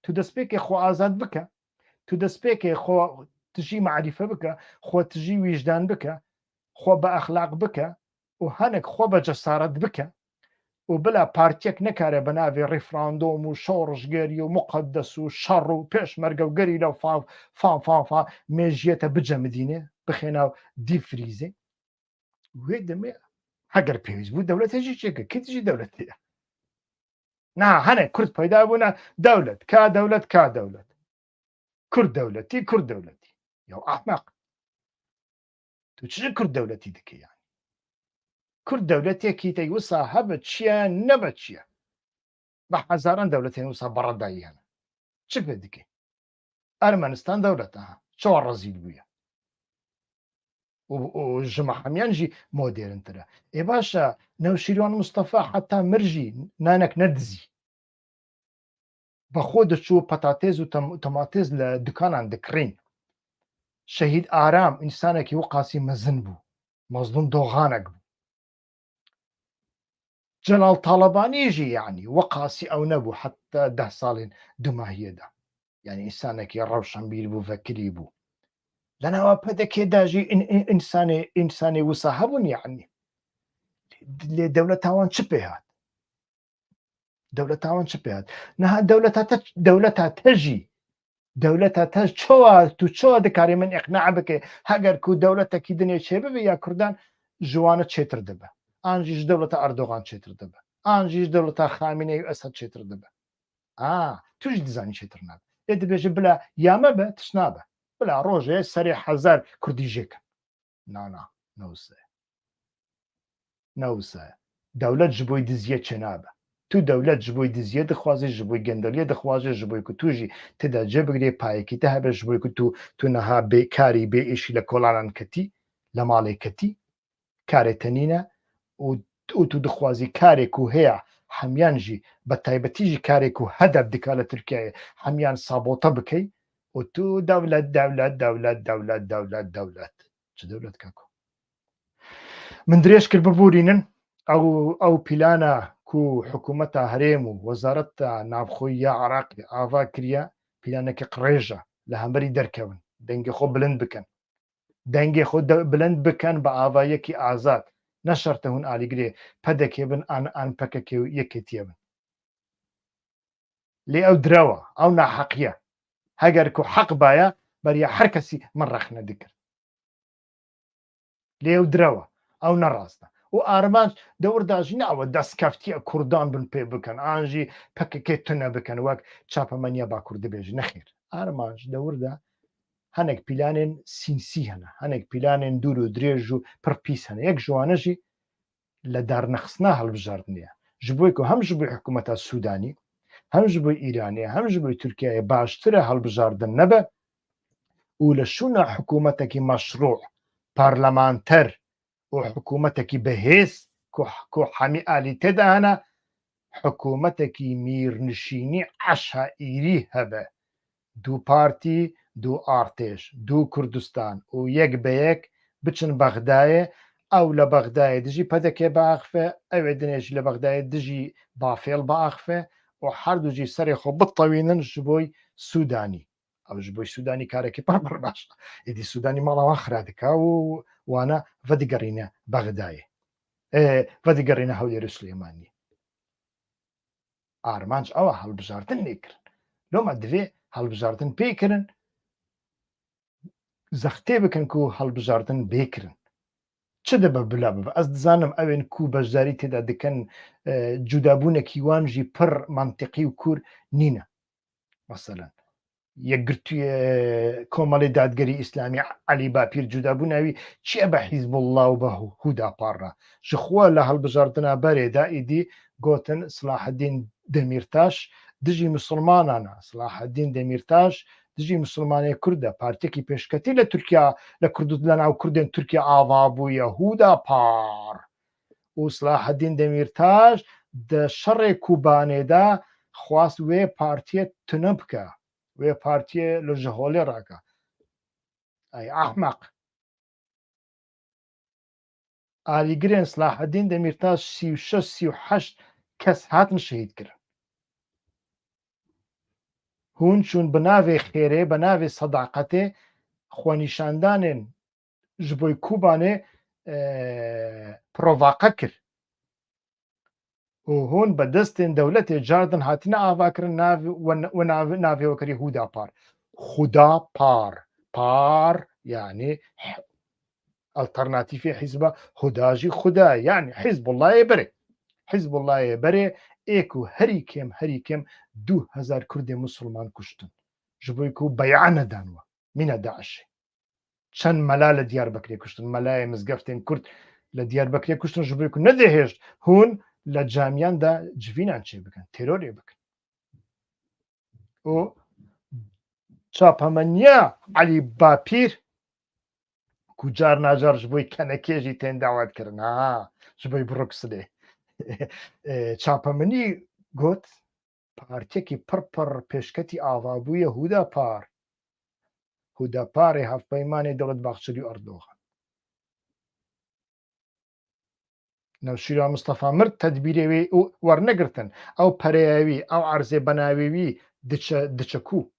تو دەستپێکی خۆ ئازاد بکە تو دەستپێکی خۆ تژی معریفە بکە خۆ تژی ویژدان بکە خۆ بە ئەخلاق بکە و هەنێک خۆ بە جەسارەت بکە و بلا پارتێک نەکارێ بە ناوێ ڕیفراندۆم و شۆڕژگەری و مقدس و شەڕ و پێشمەرگە و گەری لەو فا مێژیەتە بجەمدینێ بخێنا و دیفریزێ وێ دەمێ هەگەر پێویست بوو دەوڵەتێکی چێکە کتیژی دەوڵەتەیە نا هەنێک کورد پەیدا بوونە دەوڵەت کا دەوڵەت کا دەوڵەت کورد دەوڵەتی کورد دەوڵەتی یا ئەحمەق تو چ کورد دەوڵەتی دکەیان کورد دەوڵەتێکی تەی وسا هەبە چییە نەبە چییە بە حەزاران دەوڵەتێن وسا بەڕەداییانە چ پێ دکەی ئەرمەنستان دەوڵەتە چۆ ڕەزیل بووە ژمە هەمیانژی مۆدێرنترە ئێ باشە نەوشیروان مستەفا حتا مرژی نانەک نەدزی بەخۆ دەچوو پەتاتێز و تەماتێز لە دوکانان دەکڕین شەهید ئارام ئینسانێکی وەقاسی مەزن بوو مەزلوم دۆغانێک بوو جەلال تاڵەبانیژی یعنی وەقاسی ئەو نەبوو حتا 10 ساڵین دوماهیەدا یعنی ئینسانێکی ڕەوشەمبیر بوو فەکری بوو لەناوە پەدەکێداژی ئینسانی وسا هەبوون یعنی لێ دەوڵەتاوان چ پێ هات دەوڵەتاوان چ پێ هات نەها دەوڵەتە تەژی دەوڵەتە تەژ چۆوە تو چۆوە دەکاری من ئیقناع بکەی هەگەر کو دەوڵەتێکی دنیا چێ ببێ یا کوردان ژوانە چێتر دەبە ئانژیش دەوڵەتە ئەردۆغان چێتر دەبە ئانژیش دەوڵەتە خامینەی و ئەسەد چێتر دەبە توش دزانی چێتر نابێ لێ دەبێژە بلا یامە بە تش نابە بلا ڕۆژێ سەری 1000 کوردی ژێکە نانا نەوسە دەوڵەت ji بۆی دزیە چێ نابە تو دەوڵەت ji بۆی دزیە دەخوازی ji بۆی گەندەلیە دەخوازێ ji بۆی کو توژی تێدا جێبگرێ پایەکی تە هەبێ ji بۆی کو تو نەها بێکاری بێ ئیشی لە کۆڵانان کەتی لە ماڵێ کەتی کارێتەنینە و تو دخوازی کارێک و هەیە هەمیانژی بە تایبەتیژی کارێک و هەدەف دکا لە تورکایە هەمیان سابۆتە بکەی و تو دەوڵەت چ دەوڵەت کاکۆ من درێژ کرد ببورینن ئەو پیلانە کو حکوومەتە هەرێم و وەزارەتە ناوخۆی یا عراقی ئاوا کریە پیلانەکە قڕێژە لە هەمبەری دەرکەون دەنگی خۆ بلند بکەن دەنگی خۆ بلند بکەن بە ئاوایەکی ئازاد نەشەرتە هون ئالیگرێ پەدەکێ بن ئان پەکەکێ و یەکێتیە بن لێ ئەو درەوە ئەو ناحەقیە هەگەر کو حەق باە بەریە هەر کەسی من ڕەخنە دکرد لێو درەوە ئەو نەڕاستە و ئارمانج دەورداژی ناوە دەستکەفتیە کوردان بن پێ بکەن ئاژی پەکەکێت تونە بکەن وەک چاپەمەنیە با کوورد بێژ نەخیر ئارمانج دەوردا هەنێک پیلانێن سینسی هەنە هەنێک پیلانێن دوور و درێژ و پڕپیس هەنە یەک ژوانەژی لە دارنەخستنا هەڵبژاردنیە ji بۆی و هەم ji بۆی حکوومەتە سوودانی هەم ji بۆی ئیرانیە هەم ji بۆی تورکایە باشترە هەڵبژاردن نەبە و لە شوونە حکوومەتێکی مەشروع پارلەمانتەر و حکوومەتێکی بەهێز کۆ حەمی ئالی تێدا هەنە حکوومەتێکی میرنشینی عەشائیری هەبە دوو پارتی دوو ئارتێش دوو کوردستان و یەک بە یەک بچن بەغدایە ئەو لە بەغدایە دژی پەدەکێ بەئاخفێ ئەوێ دنێژی لە بەغدایە دژی بافێڵ بەئاخفێ و هەردووجی سەرێ خۆ بتەوێنن ji بۆی سوودانی ئەو ji بۆی سوودانی کارێکی پڕ باش ئیدی سوودانی ماڵەوە خرا دکا و وانە ڤەدیگەڕینە بەغدایە ڤەدیگەڕینە هەولێر سلێمانی ئارمانج ئەوە هەڵبژاردن لێکردن لۆمە divê هەڵبژاردن پێکردن زەختێ بکەن و هەڵبژاردن بێکردن چ دەبە بلا ببە ئەس دزانم ئەوێن کو بەشداری تێدا دەکەن جودابوونێکی وانژی پڕ منتیقی و کوور نینە مەسەلەن یەکگرتوویە کۆمەڵی دادگەری ئیسلامی عەلی باپیر جودابوو ناوی چییە بە حیزبوڵڵا و بە هودا پاڕە ji خوا لە هەڵبژاردنە بەرێدا ئیدی گوتن سلاحەدین دەمیرتاش دژی مسلمانانە سلاحەدین دەمیرتاش دژی مسلمانی کووردە پارتێکی پێشکەتی لە تورکیا لە کورد لە ناو کوردێن تورکیا ئاوا بوو یەهودا پار و سلاحەدین دەمیرتاش دە شەڕێ کوبانێدا خواست وێ پارتیە تونە بکە وێ پارتیە لە ژەهۆلێ ڕاکە ئەی ئەحمەق ئالیگرێن سلاحەدین دەمیرتاش 36 کەس هاتن شەهید کرد هون چوون بناوێ خێرێ بەناوێ سەداقەتێ خۆنیشاندانێن ji بۆی کوبانê provaqe kir û hûn bi destên dewletê cardin hatine avakirin navêwekerî Hûdapar. Xudapar par yani alternatîfê hîzba Huda jî Xuda yani Hizbullahê berê Hizbullahê berê ê ku herî kêm 2000 Kurdê Musulman kuştin ji bo ku beya nedan we mîna Daişê çend mela li Diyarbekirê kuştin melayê mizgeftên Kurd li Diyarbekirê kuştin ji bo ku nedihêjt hûn li camiyan de civînan çê bikin terorê bikin û çapemeniya Elî Bapîr ku car nacar ji bo kenekê jî tên dawet kirin ji bo Brukselê çapemenî got partiyekî pir pêşketî avabûyê Hûdapar Hûdaparê hevpeymanê Dewletbaxçilî Erdogan Newşîra Mistefa Mir tedbîrê wê wernegirtin ew pereya wî ew erzê benavê wî diçe ku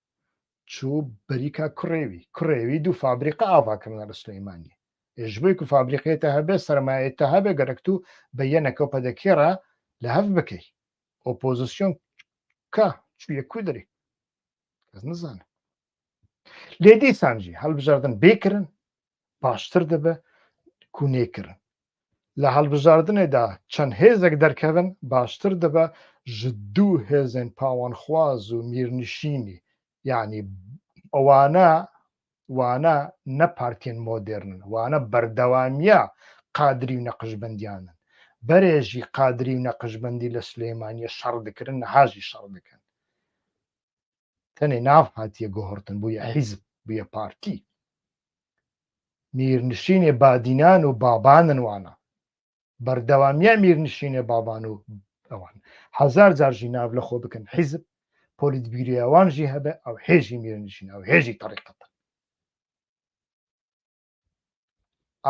çû berîka kurê wî du fabrîqa ava kirine li Silêmaniyê ji bo ku fabrîqeyê te hebe sermayeyê te hebe gerek tu beyeneke pedekê re li hev bikey opozîsyon ka çûye ku derê ez nizanim lê dîsan jî hilbijardin bêkirin baştir dibe ku nêkirin li hilbijardinê de çend hêzek derkevin baştir dibe ji dû hêzên pawanxwaz û mîrnişînî yani wana ne partiyên modern wana berdewamiya qadirî û neqişbendiyan in berê jî qadirî û neqişbendî li Silêmaniyê şer dikirin niha jî şer dikin tenê nav hatiye guhirtin bûye hîzb bûye partî mîrnişînê badînan û baban in wana berdewamiya mîrnişînê baban û ewan hezar car jî nav li xwe bikin hîzb polîtbîroya wan jî hebe ew hêjî mîrnişîn ew hêjî terîqet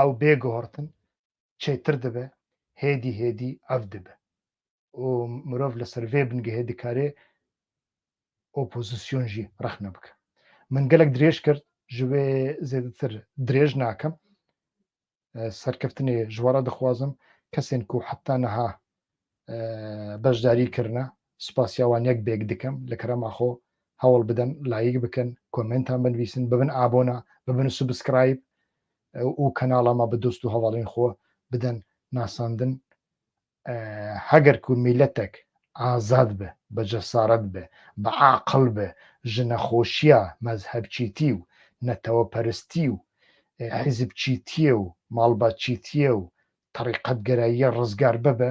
ew bêguhirtin çêtir dibe hêdî ev dibe û mirov li ser vê bingehê dikare opozîsyon jî rexne bike min gelek dirêj kir ji wê zêdetir dirêj nakim serkeftinê ji we re dixwazim kesên ku heta niha beşdarî kirine spasiya wan yek bêg dikim li kerema xwe hewl bidin layîk bikin komentan binivîsin bibin abona bibin subscribe û kanala me bi dost û hevalên xwe bidin nasandin heger ku mîletek azad be bi cesaret be bi aqil be ji nexweşiya mezhebçîtî û neteweperistî û hîzbçîtiyê û malbatçîtiyê û terîqetgerayiyê rizgar bibe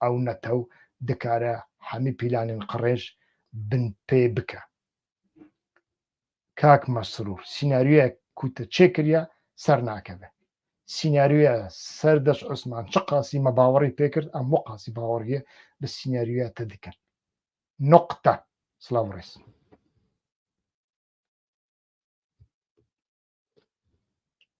ew netew dikare hemî pîlanên qirêj bin pê bike kak Mesrûr sînaryoyek ku te çêkiriye ser nakeve sînaryoya Serdeş Osman çi qasî me bawerî pê kir em wê qasî baweriyê bi sînaryoya te dikin noqte. Slav reis.